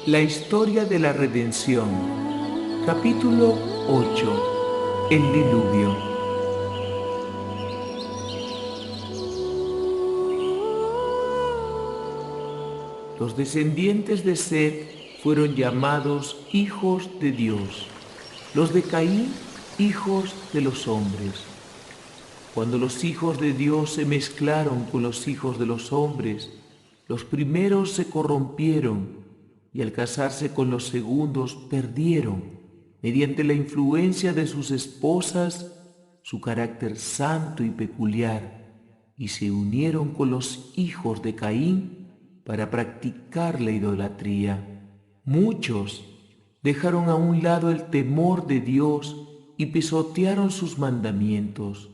La historia de la redención. Capítulo 8. El diluvio. Los descendientes de Set fueron llamados hijos de Dios, los de Caín, hijos de los hombres. Cuando los hijos de Dios se mezclaron con los hijos de los hombres, los primeros se corrompieron y al casarse con los segundos perdieron, mediante la influencia de sus esposas, su carácter santo y peculiar, y se unieron con los hijos de Caín para practicar la idolatría. Muchos dejaron a un lado el temor de Dios y pisotearon sus mandamientos,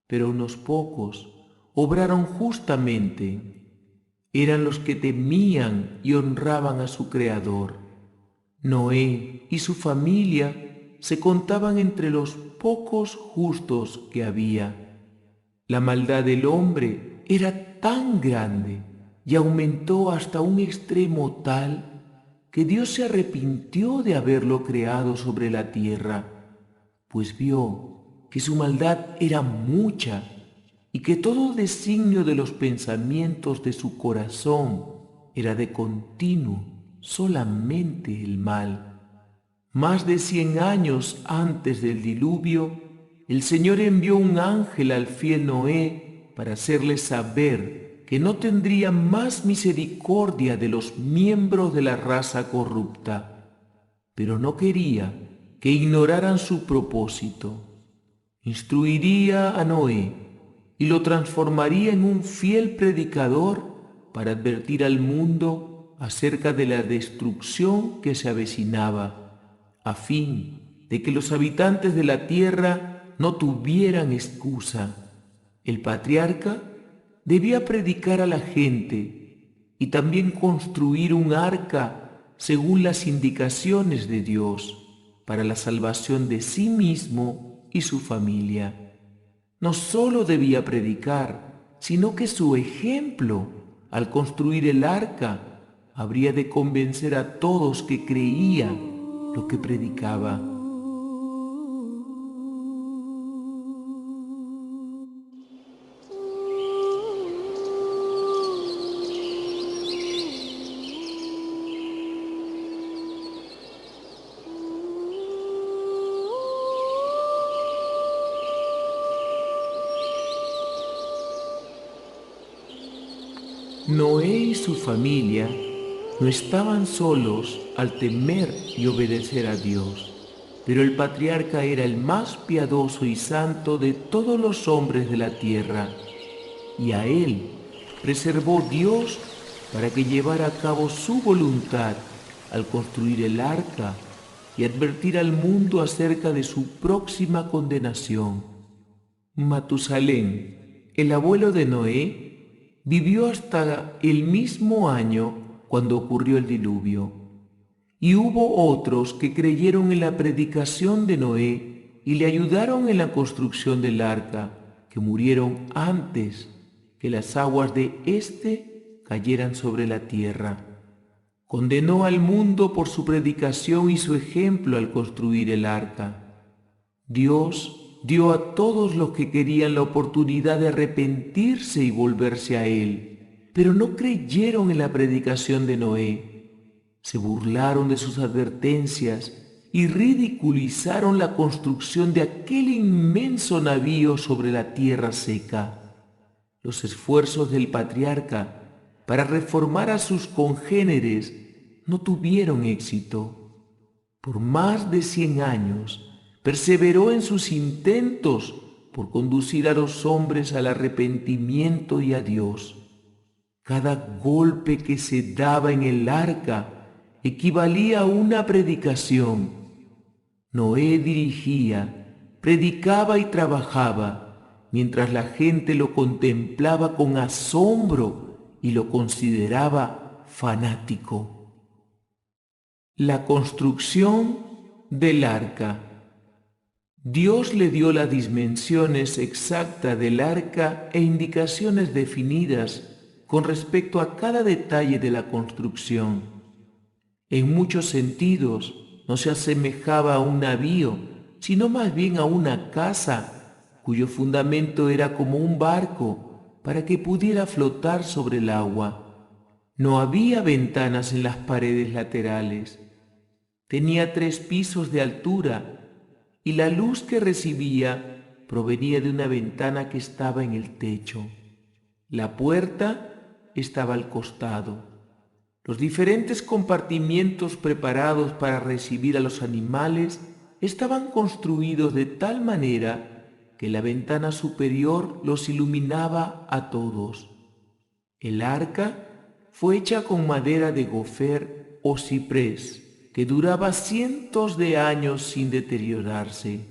pero unos pocos obraron justamente. Eran los que temían y honraban a su Creador. Noé y su familia se contaban entre los pocos justos que había. La maldad del hombre era tan grande y aumentó hasta un extremo tal que Dios se arrepintió de haberlo creado sobre la tierra, pues vio que su maldad era mucha y que todo designio de los pensamientos de su corazón era de continuo solamente el mal. Más de 100 años antes del diluvio, el Señor envió un ángel al fiel Noé para hacerle saber que no tendría más misericordia de los miembros de la raza corrupta, pero no quería que ignoraran su propósito. Instruiría a Noé y lo transformaría en un fiel predicador para advertir al mundo acerca de la destrucción que se avecinaba, a fin de que los habitantes de la tierra no tuvieran excusa. El patriarca debía predicar a la gente y también construir un arca según las indicaciones de Dios para la salvación de sí mismo y su familia. No solo debía predicar, sino que su ejemplo, al construir el arca, habría de convencer a todos que creían lo que predicaba. Noé y su familia no estaban solos al temer y obedecer a Dios, pero el patriarca era el más piadoso y santo de todos los hombres de la tierra, y a él preservó Dios para que llevara a cabo su voluntad al construir el arca y advertir al mundo acerca de su próxima condenación. Matusalén, el abuelo de Noé, vivió hasta el mismo año cuando ocurrió el diluvio. Y hubo otros que creyeron en la predicación de Noé y le ayudaron en la construcción del arca, que murieron antes que las aguas de éste cayeran sobre la tierra. Condenó al mundo por su predicación y su ejemplo al construir el arca. Dios dio a todos los que querían la oportunidad de arrepentirse y volverse a Él, pero no creyeron en la predicación de Noé. Se burlaron de sus advertencias y ridiculizaron la construcción de aquel inmenso navío sobre la tierra seca. Los esfuerzos del patriarca para reformar a sus congéneres no tuvieron éxito. Por más de 100 años, perseveró en sus intentos por conducir a los hombres al arrepentimiento y a Dios. Cada golpe que se daba en el arca equivalía a una predicación. Noé dirigía, predicaba y trabajaba, mientras la gente lo contemplaba con asombro y lo consideraba fanático. La construcción del arca. Dios le dio las dimensiones exactas del arca e indicaciones definidas con respecto a cada detalle de la construcción. En muchos sentidos no se asemejaba a un navío, sino más bien a una casa, cuyo fundamento era como un barco para que pudiera flotar sobre el agua. No había ventanas en las paredes laterales. Tenía 3 pisos de altura y la luz que recibía provenía de una ventana que estaba en el techo. La puerta estaba al costado. Los diferentes compartimientos preparados para recibir a los animales estaban construidos de tal manera que la ventana superior los iluminaba a todos. El arca fue hecha con madera de gofer o ciprés, que duraba cientos de años sin deteriorarse.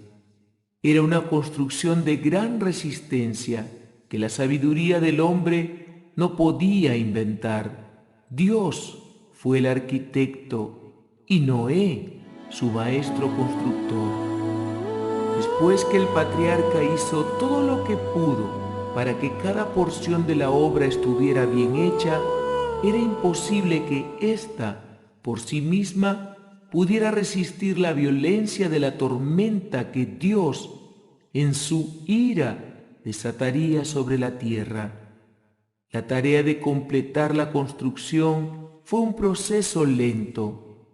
Era una construcción de gran resistencia que la sabiduría del hombre no podía inventar. Dios fue el arquitecto y Noé su maestro constructor. Después que el patriarca hizo todo lo que pudo para que cada porción de la obra estuviera bien hecha, era imposible que ésta, por sí misma, pudiera resistir la violencia de la tormenta que Dios, en su ira, desataría sobre la tierra. La tarea de completar la construcción fue un proceso lento.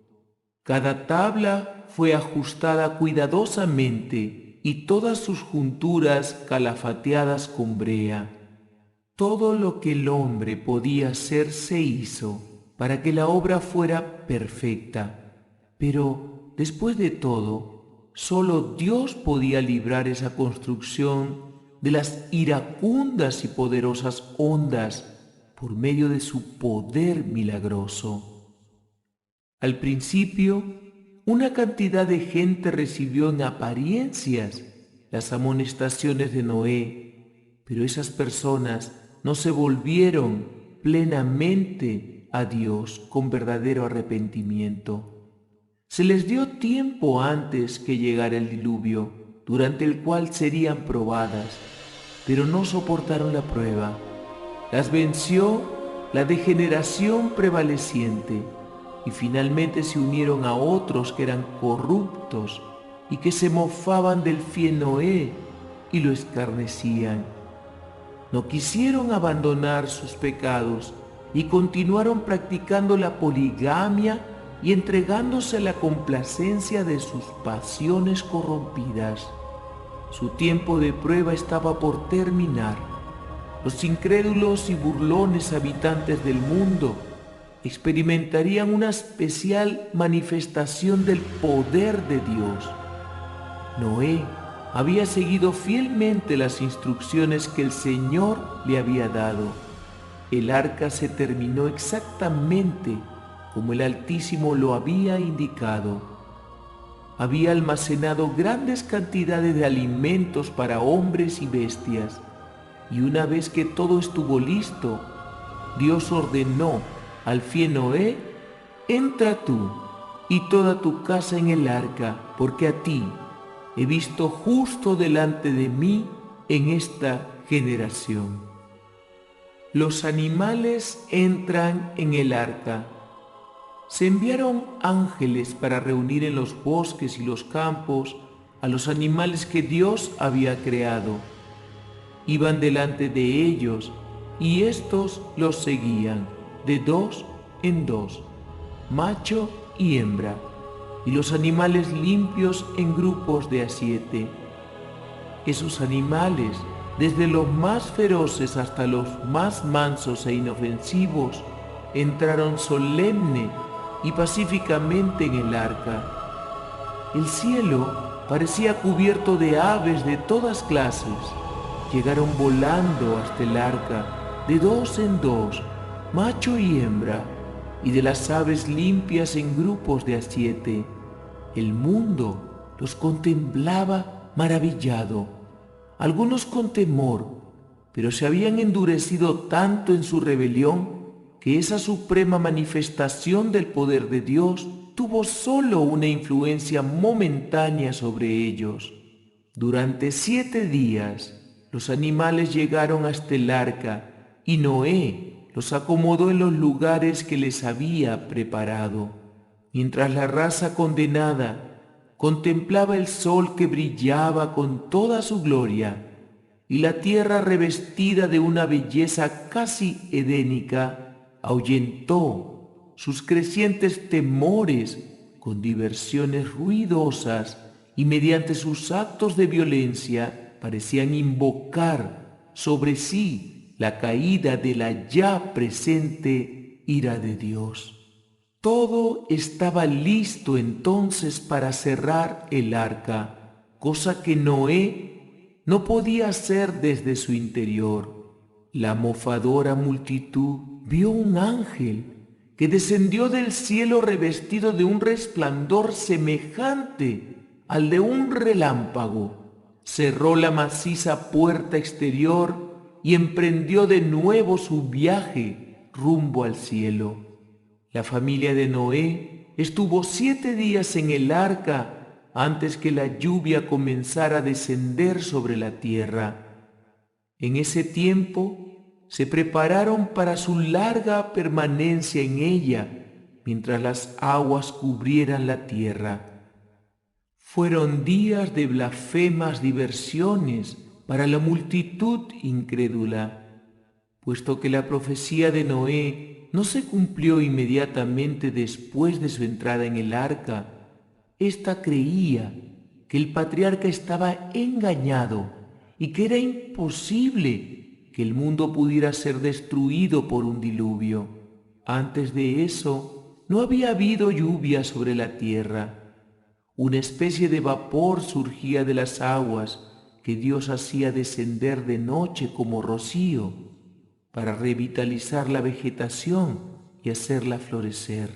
Cada tabla fue ajustada cuidadosamente y todas sus junturas calafateadas con brea. Todo lo que el hombre podía hacer se hizo para que la obra fuera perfecta. Pero, después de todo, solo Dios podía librar esa construcción de las iracundas y poderosas ondas por medio de su poder milagroso. Al principio, una cantidad de gente recibió en apariencias las amonestaciones de Noé, pero esas personas no se volvieron plenamente a Dios con verdadero arrepentimiento. Se les dio tiempo antes que llegara el diluvio, durante el cual serían probadas, pero no soportaron la prueba. Las venció la degeneración prevaleciente y finalmente se unieron a otros que eran corruptos y que se mofaban del fiel Noé y lo escarnecían. No quisieron abandonar sus pecados y continuaron practicando la poligamia y entregándose a la complacencia de sus pasiones corrompidas. Su tiempo de prueba estaba por terminar. Los incrédulos y burlones habitantes del mundo experimentarían una especial manifestación del poder de Dios. Noé había seguido fielmente las instrucciones que el Señor le había dado. El arca se terminó exactamente como el Altísimo lo había indicado. Había almacenado grandes cantidades de alimentos para hombres y bestias, y una vez que todo estuvo listo, Dios ordenó al fiel Noé: entra tú y toda tu casa en el arca, porque a ti he visto justo delante de mí en esta generación. Los animales entran en el arca. Se enviaron ángeles para reunir en los bosques y los campos a los animales que Dios había creado. Iban delante de ellos y éstos los seguían de 2 en 2, macho y hembra, y los animales limpios en grupos de a 7. Esos animales, desde los más feroces hasta los más mansos e inofensivos, entraron solemne y pacíficamente en el arca. El cielo parecía cubierto de aves de todas clases. Llegaron volando hasta el arca de 2 en 2, macho y hembra, y de las aves limpias en grupos de a 7. El mundo los contemplaba maravillado, algunos con temor, pero se habían endurecido tanto en su rebelión que esa suprema manifestación del poder de Dios tuvo solo una influencia momentánea sobre ellos. Durante 7 días, los animales llegaron hasta el arca y Noé los acomodó en los lugares que les había preparado. mientras la raza condenada contemplaba el sol que brillaba con toda su gloria y la tierra revestida de una belleza casi edénica, ahuyentó sus crecientes temores con diversiones ruidosas y mediante sus actos de violencia parecían invocar sobre sí la caída de la ya presente ira de Dios. Todo estaba listo entonces para cerrar el arca, cosa que Noé no podía hacer desde su interior. La mofadora multitud vio un ángel que descendió del cielo revestido de un resplandor semejante al de un relámpago. Cerró la maciza puerta exterior y emprendió de nuevo su viaje rumbo al cielo. La familia de Noé estuvo 7 días en el arca antes que la lluvia comenzara a descender sobre la tierra. En ese tiempo se prepararon para su larga permanencia en ella, mientras las aguas cubrieran la tierra. Fueron días de blasfemas diversiones para la multitud incrédula, puesto que la profecía de Noé no se cumplió inmediatamente después de su entrada en el arca. Ésta creía que el patriarca estaba engañado y que era imposible que el mundo pudiera ser destruido por un diluvio. Antes de eso, no había habido lluvia sobre la tierra. Una especie de vapor surgía de las aguas que Dios hacía descender de noche como rocío para revitalizar la vegetación y hacerla florecer.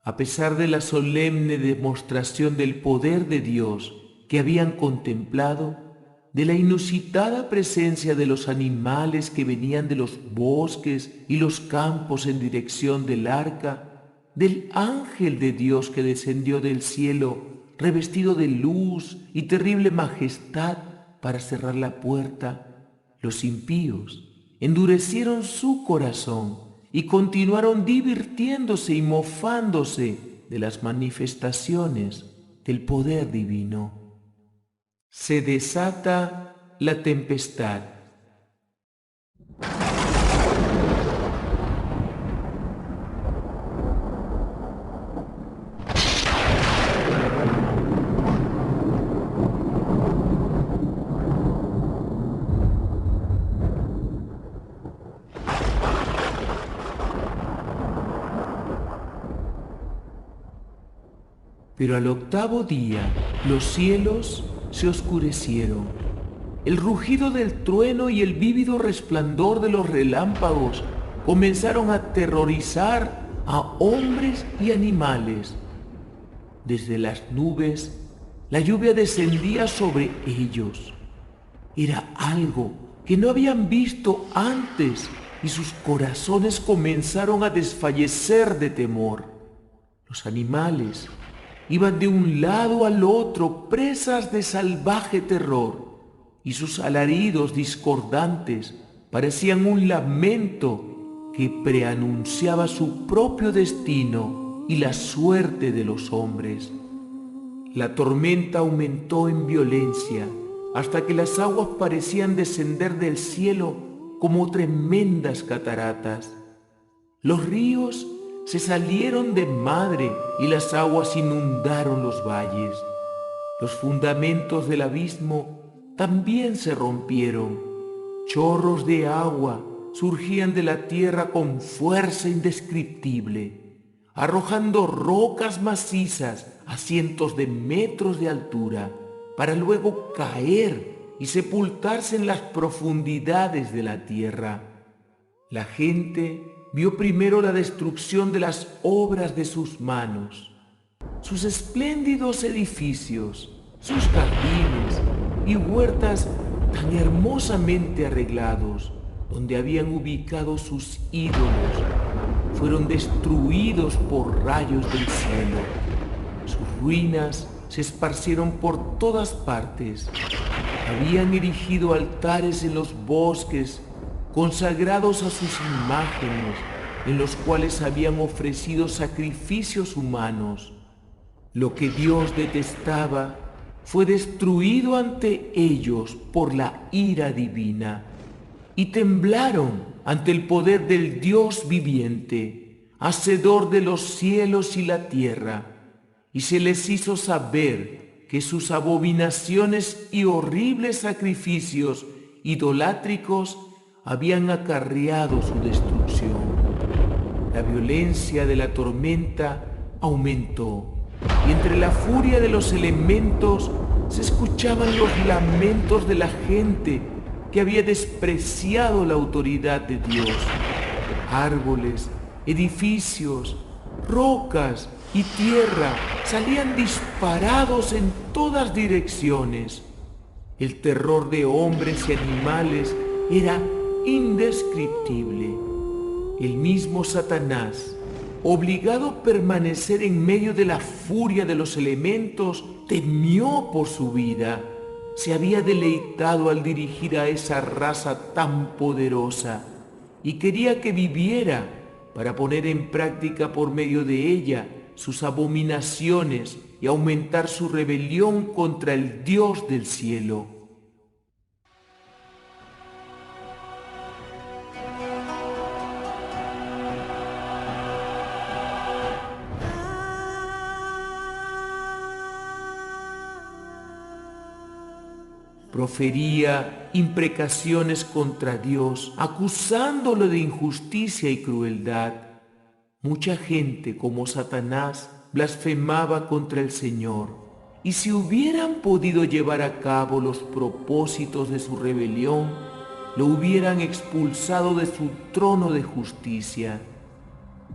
A pesar de la solemne demostración del poder de Dios que habían contemplado, de la inusitada presencia de los animales que venían de los bosques y los campos en dirección del arca, del ángel de Dios que descendió del cielo revestido de luz y terrible majestad para cerrar la puerta, los impíos endurecieron su corazón y continuaron divirtiéndose y mofándose de las manifestaciones del poder divino. Se desata la tempestad. Pero al 8.º día los cielos se oscurecieron. El rugido del trueno y el vívido resplandor de los relámpagos comenzaron a aterrorizar a hombres y animales. Desde las nubes, la lluvia descendía sobre ellos. Era algo que no habían visto antes y sus corazones comenzaron a desfallecer de temor. Los animales iban de un lado al otro presas de salvaje terror, y sus alaridos discordantes parecían un lamento que preanunciaba su propio destino y la suerte de los hombres. La tormenta aumentó en violencia hasta que las aguas parecían descender del cielo como tremendas cataratas. Los ríos se salieron de madre y las aguas inundaron los valles. Los fundamentos del abismo también se rompieron. Chorros de agua surgían de la tierra con fuerza indescriptible, arrojando rocas macizas a cientos de metros de altura, para luego caer y sepultarse en las profundidades de la tierra. La gente vio primero la destrucción de las obras de sus manos, sus espléndidos edificios, sus jardines y huertas tan hermosamente arreglados, donde habían ubicado sus ídolos, fueron destruidos por rayos del cielo. Sus ruinas se esparcieron por todas partes. Habían erigido altares en los bosques consagrados a sus imágenes en los cuales habían ofrecido sacrificios humanos. Lo que Dios detestaba fue destruido ante ellos por la ira divina, y temblaron ante el poder del Dios viviente, hacedor de los cielos y la tierra, y se les hizo saber que sus abominaciones y horribles sacrificios idolátricos habían acarreado su destrucción. La violencia de la tormenta aumentó, y entre la furia de los elementos se escuchaban los lamentos de la gente que había despreciado la autoridad de Dios. Árboles, edificios, rocas y tierra salían disparados en todas direcciones. El terror de hombres y animales era indescriptible. El mismo Satanás, obligado a permanecer en medio de la furia de los elementos, temió por su vida. Se había deleitado al dirigir a esa raza tan poderosa y quería que viviera para poner en práctica por medio de ella sus abominaciones y aumentar su rebelión contra el Dios del cielo. Profería imprecaciones contra Dios, acusándolo de injusticia y crueldad. Mucha gente, como Satanás, blasfemaba contra el Señor, y si hubieran podido llevar a cabo los propósitos de su rebelión, lo hubieran expulsado de su trono de justicia.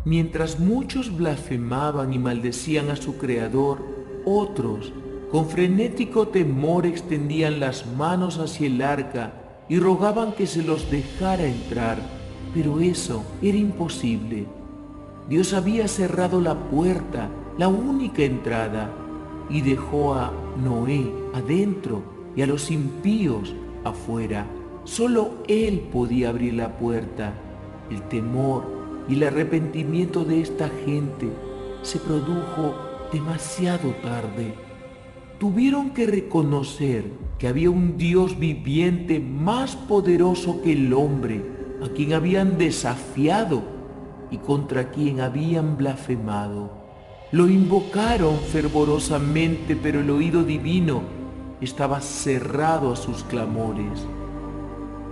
Mientras muchos blasfemaban y maldecían a su Creador, otros, con frenético temor, extendían las manos hacia el arca y rogaban que se los dejara entrar, pero eso era imposible. Dios había cerrado la puerta, la única entrada, y dejó a Noé adentro y a los impíos afuera. Solo Él podía abrir la puerta. El temor y el arrepentimiento de esta gente se produjo demasiado tarde. Tuvieron que reconocer que había un Dios viviente más poderoso que el hombre, a quien habían desafiado y contra quien habían blasfemado. Lo invocaron fervorosamente, pero el oído divino estaba cerrado a sus clamores.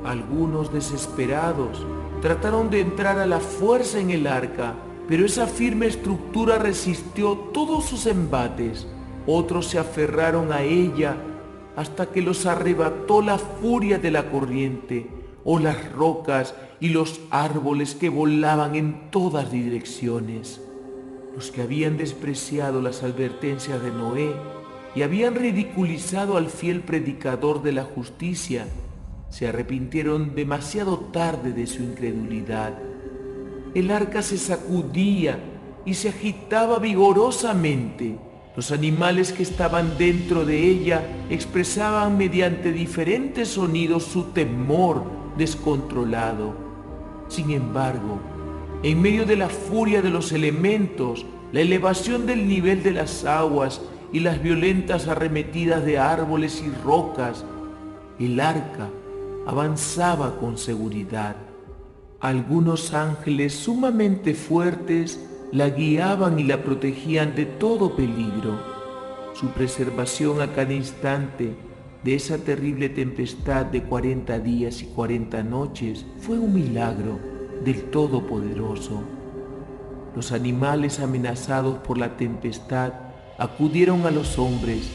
Algunos, desesperados, trataron de entrar a la fuerza en el arca, pero esa firme estructura resistió todos sus embates. Otros se aferraron a ella hasta que los arrebató la furia de la corriente, o las rocas y los árboles que volaban en todas direcciones. Los que habían despreciado las advertencias de Noé y habían ridiculizado al fiel predicador de la justicia, se arrepintieron demasiado tarde de su incredulidad. El arca se sacudía y se agitaba vigorosamente. Los animales que estaban dentro de ella expresaban mediante diferentes sonidos su temor descontrolado. Sin embargo, en medio de la furia de los elementos, la elevación del nivel de las aguas y las violentas arremetidas de árboles y rocas, el arca avanzaba con seguridad. Algunos ángeles sumamente fuertes la guiaban y la protegían de todo peligro. Su preservación a cada instante de esa terrible tempestad de 40 días y 40 noches fue un milagro del Todopoderoso. Los animales amenazados por la tempestad acudieron a los hombres,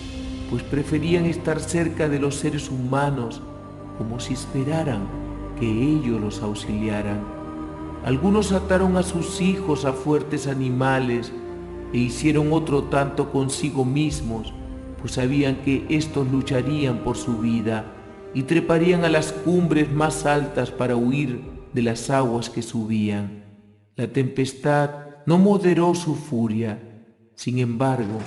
pues preferían estar cerca de los seres humanos, como si esperaran que ellos los auxiliaran. Algunos ataron a sus hijos a fuertes animales e hicieron otro tanto consigo mismos, pues sabían que éstos lucharían por su vida y treparían a las cumbres más altas para huir de las aguas que subían. La tempestad no moderó su furia. Sin embargo,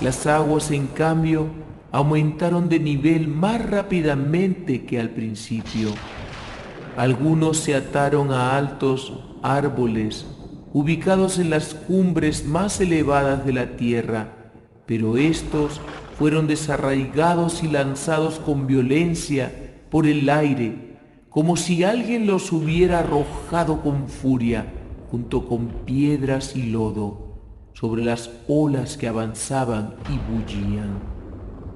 las aguas, en cambio, aumentaron de nivel más rápidamente que al principio. Algunos se ataron a altos árboles ubicados en las cumbres más elevadas de la tierra, pero estos fueron desarraigados y lanzados con violencia por el aire, como si alguien los hubiera arrojado con furia, junto con piedras y lodo, sobre las olas que avanzaban y bullían.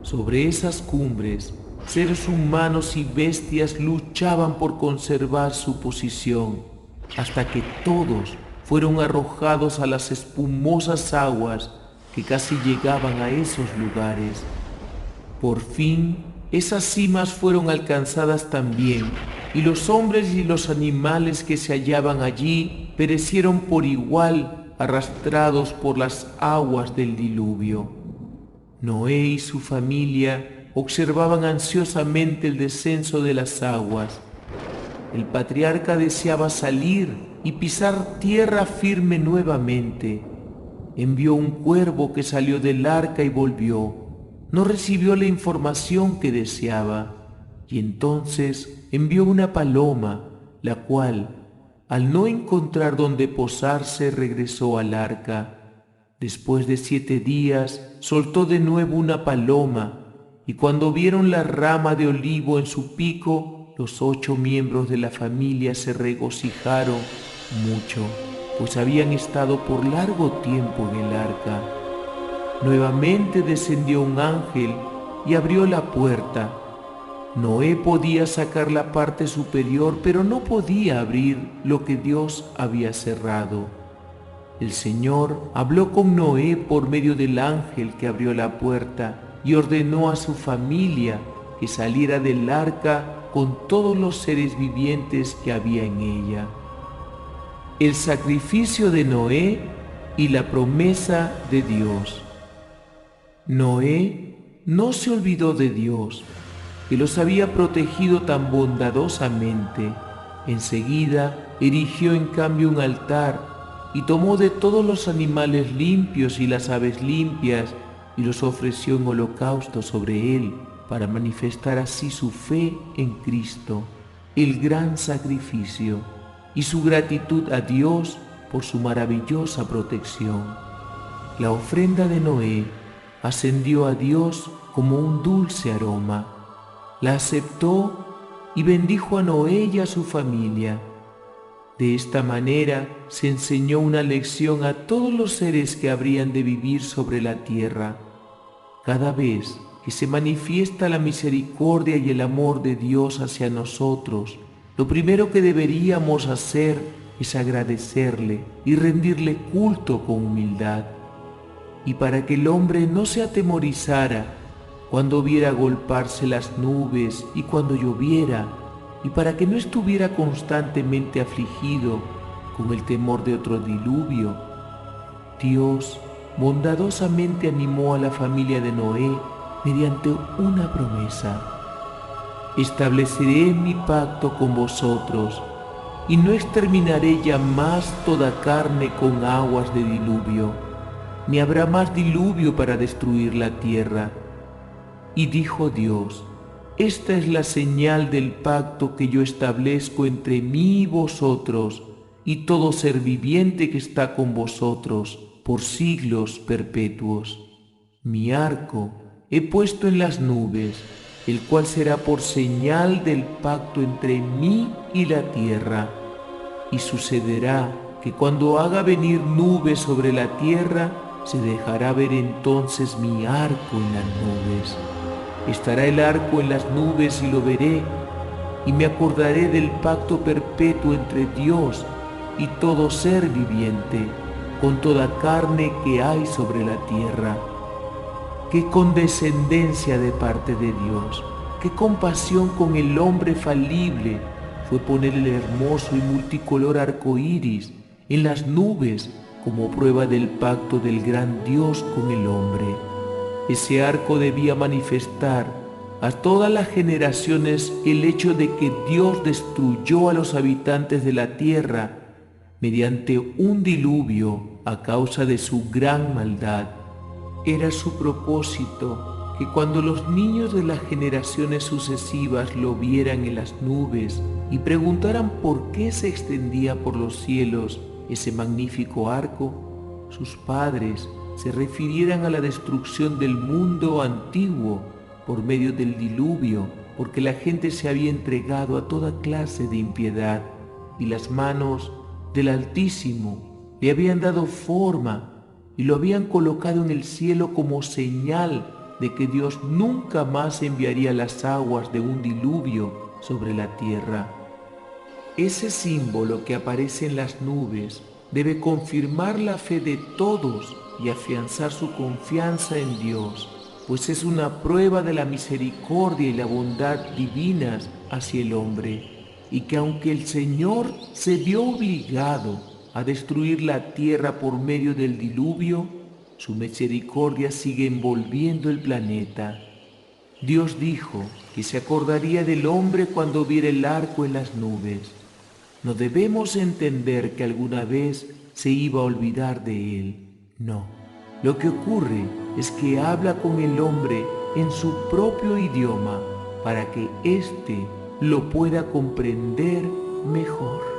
Sobre esas cumbres, seres humanos y bestias luchaban por conservar su posición, hasta que todos fueron arrojados a las espumosas aguas que casi llegaban a esos lugares. Por fin, esas cimas fueron alcanzadas también, y los hombres y los animales que se hallaban allí perecieron por igual, arrastrados por las aguas del diluvio. Noé y su familia observaban ansiosamente el descenso de las aguas. El patriarca deseaba salir y pisar tierra firme nuevamente. Envió un cuervo que salió del arca y volvió. No recibió la información que deseaba, y entonces envió una paloma, la cual, al no encontrar dónde posarse, regresó al arca. Después de 7 días, soltó de nuevo una paloma, y cuando vieron la rama de olivo en su pico, los 8 miembros de la familia se regocijaron mucho, pues habían estado por largo tiempo en el arca. Nuevamente descendió un ángel y abrió la puerta. Noé podía sacar la parte superior, pero no podía abrir lo que Dios había cerrado. El Señor habló con Noé por medio del ángel que abrió la puerta y ordenó a su familia que saliera del arca con todos los seres vivientes que había en ella. El sacrificio de Noé y la promesa de Dios. Noé no se olvidó de Dios, que los había protegido tan bondadosamente. Enseguida erigió en cambio un altar y tomó de todos los animales limpios y las aves limpias y los ofreció en holocausto sobre él, para manifestar así su fe en Cristo, el gran sacrificio, y su gratitud a Dios por su maravillosa protección. La ofrenda de Noé ascendió a Dios como un dulce aroma. La aceptó y bendijo a Noé y a su familia. De esta manera se enseñó una lección a todos los seres que habrían de vivir sobre la tierra. Cada vez que se manifiesta la misericordia y el amor de Dios hacia nosotros, lo primero que deberíamos hacer es agradecerle y rendirle culto con humildad. Y para que el hombre no se atemorizara cuando viera agolparse las nubes y cuando lloviera, y para que no estuviera constantemente afligido con el temor de otro diluvio, Dios bondadosamente animó a la familia de Noé mediante una promesa. Estableceré mi pacto con vosotros y no exterminaré ya más toda carne con aguas de diluvio, ni habrá más diluvio para destruir la tierra. Y dijo Dios: esta es la señal del pacto que yo establezco entre mí y vosotros y todo ser viviente que está con vosotros por siglos perpetuos. Mi arco he puesto en las nubes, el cual será por señal del pacto entre mí y la tierra. Y sucederá que cuando haga venir nubes sobre la tierra, se dejará ver entonces mi arco en las nubes. Estará el arco en las nubes y lo veré, y me acordaré del pacto perpetuo entre Dios y todo ser viviente, con toda carne que hay sobre la tierra. ¡Qué condescendencia de parte de Dios! ¡Qué compasión con el hombre falible fue poner el hermoso y multicolor arco iris en las nubes como prueba del pacto del gran Dios con el hombre! Ese arco debía manifestar a todas las generaciones el hecho de que Dios destruyó a los habitantes de la tierra mediante un diluvio a causa de su gran maldad. Era su propósito que cuando los niños de las generaciones sucesivas lo vieran en las nubes y preguntaran por qué se extendía por los cielos, ese magnífico arco, sus padres se refirieran a la destrucción del mundo antiguo por medio del diluvio, porque la gente se había entregado a toda clase de impiedad y las manos del Altísimo le habían dado forma y lo habían colocado en el cielo como señal de que Dios nunca más enviaría las aguas de un diluvio sobre la tierra. Ese símbolo que aparece en las nubes debe confirmar la fe de todos y afianzar su confianza en Dios, pues es una prueba de la misericordia y la bondad divinas hacia el hombre, y que aunque el Señor se vio obligado a destruir la tierra por medio del diluvio, su misericordia sigue envolviendo el planeta. Dios dijo que se acordaría del hombre cuando viera el arco en las nubes. No debemos entender que alguna vez se iba a olvidar de él. No. Lo que ocurre es que habla con el hombre en su propio idioma para que éste lo pueda comprender mejor.